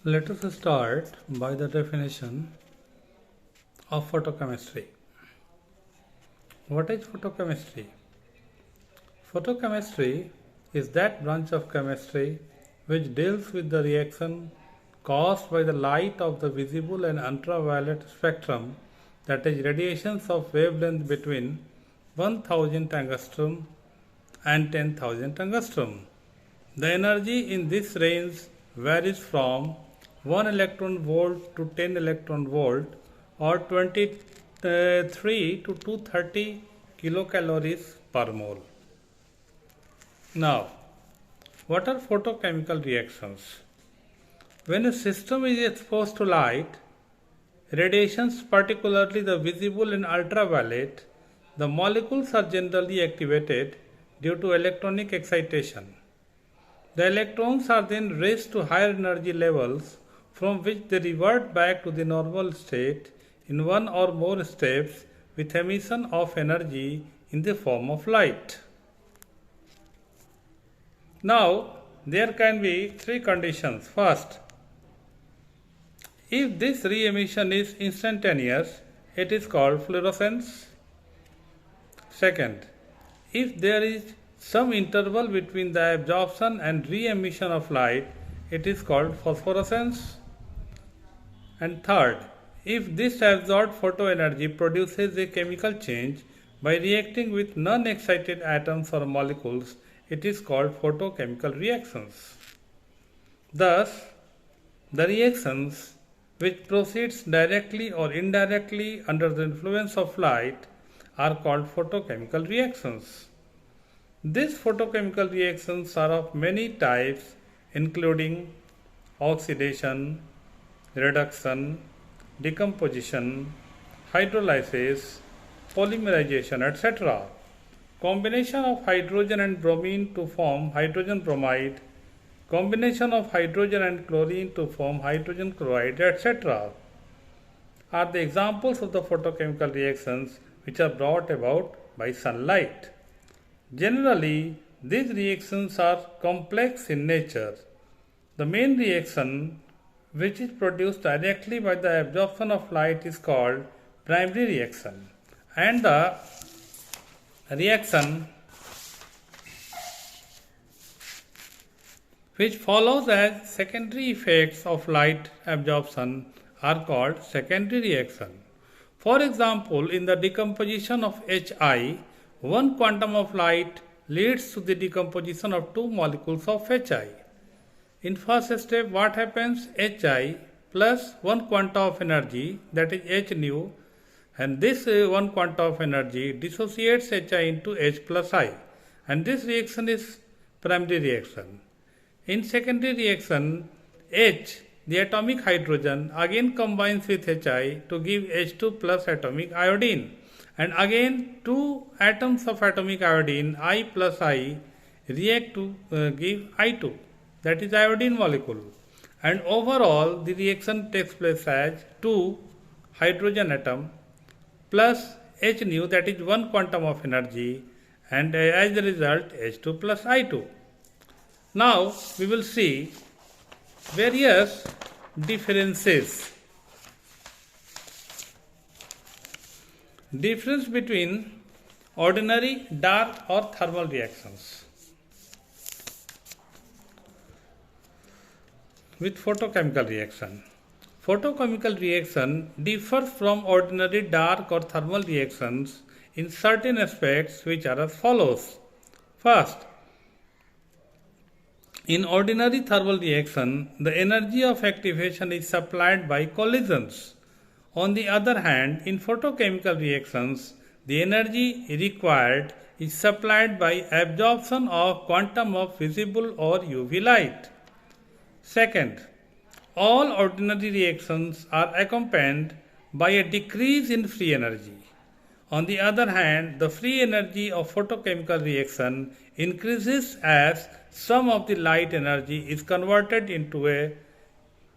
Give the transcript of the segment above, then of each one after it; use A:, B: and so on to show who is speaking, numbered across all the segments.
A: Let us start by the definition of photochemistry. What is photochemistry? Photochemistry is that branch of chemistry which deals with the reaction caused by the light of the visible and ultraviolet spectrum, that is, radiations of wavelength between 1000 angstrom and 10,000 angstrom. The energy in this range varies from 1 electron volt to 10 electron volt or 23 to 230 kilocalories per mole. Now, what are photochemical reactions? When a system is exposed to light, radiations, particularly the visible and ultraviolet, the molecules are generally activated due to electronic excitation. The electrons are then raised to higher energy levels from which they revert back to the normal state in one or more steps with emission of energy in the form of light. Now, there can be three conditions. First, if this re-emission is instantaneous, it is called fluorescence. Second, if there is some interval between the absorption and re-emission of light, it is called phosphorescence. And third, if this absorbed photoenergy produces a chemical change by reacting with non-excited atoms or molecules, it is called photochemical reactions. Thus, the reactions which proceeds directly or indirectly under the influence of light are called photochemical reactions. These photochemical reactions are of many types, including oxidation, reduction, decomposition, hydrolysis, polymerization, etc. Combination of hydrogen and bromine to form hydrogen bromide, combination of hydrogen and chlorine to form hydrogen chloride, etc. are the examples of the photochemical reactions which are brought about by sunlight. Generally, these reactions are complex in nature. The main reaction, which is produced directly by the absorption of light, is called primary reaction, and the reaction which follows as secondary effects of light absorption are called secondary reaction. For example, in the decomposition of Hi, one quantum of light leads to the decomposition of two molecules of Hi. In first step, what happens? Hi plus one quantum of energy, that is h nu, and this one quantum of energy dissociates Hi into H plus I, and this reaction is primary reaction. In secondary reaction, H, the atomic hydrogen, again combines with Hi to give H2 plus atomic iodine, and again two atoms of atomic iodine, I plus I, react to give I2, that is iodine molecule, and overall the reaction takes place as two hydrogen atom plus H nu, that is one quantum of energy, and as a result H2 plus I2. Now we will see various differences. Difference between ordinary, dark or thermal reactions with photochemical reaction. Photochemical reaction differs from ordinary dark or thermal reactions in certain aspects which are as follows. First, in ordinary thermal reaction, the energy of activation is supplied by collisions. On the other hand, in photochemical reactions, the energy required is supplied by absorption of quantum of visible or UV light. Second, all ordinary reactions are accompanied by a decrease in free energy. On the other hand, the free energy of photochemical reaction increases as some of the light energy is converted into a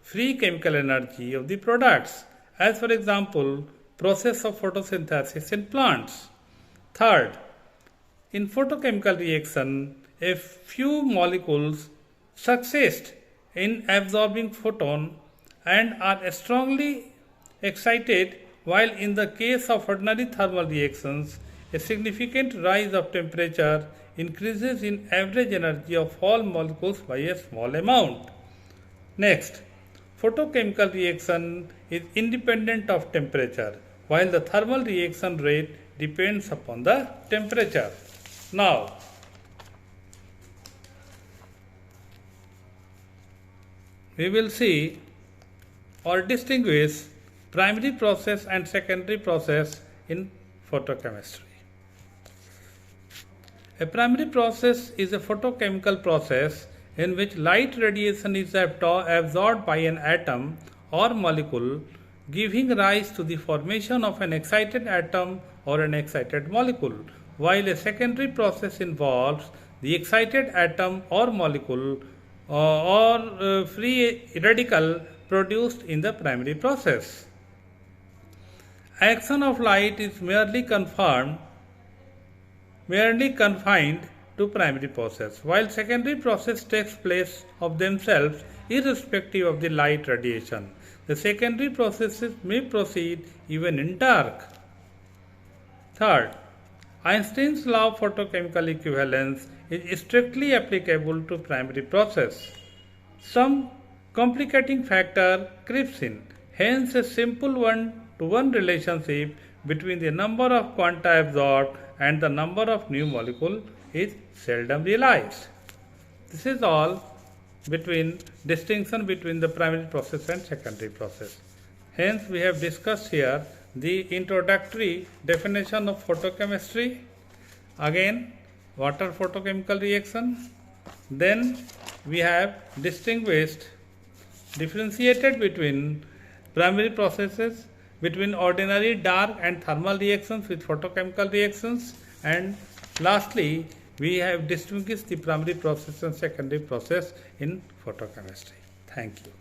A: free chemical energy of the products, as for example, process of photosynthesis in plants. Third, in photochemical reaction, a few molecules succeed in absorbing photon and are strongly excited, while in the case of ordinary thermal reactions, a significant rise of temperature increases in average energy of all molecules by a small amount. Next, photochemical reaction is independent of temperature, while the thermal reaction rate depends upon the temperature. Now, we will see or distinguish primary process and secondary process in photochemistry. A primary process is a photochemical process in which light radiation is absorbed by an atom or molecule, giving rise to the formation of an excited atom or an excited molecule, while a secondary process involves the excited atom or molecule or free radical produced in the primary process. Action of light is merely confined to primary process, while secondary process takes place of themselves irrespective of the light radiation. The secondary processes may proceed even in dark. Third, Einstein's law of photochemical equivalence is strictly applicable to primary process. Some complicating factor creeps in, hence a simple one-to-one relationship between the number of quanta absorbed and the number of new molecule is seldom realized. This is all distinction between the primary process and secondary process. Hence, we have discussed here the introductory definition of photochemistry. Again, water photochemical reaction. Then we have differentiated between primary processes, between ordinary dark and thermal reactions with photochemical reactions, and lastly we have distinguished the primary process and secondary process in photochemistry. Thank you.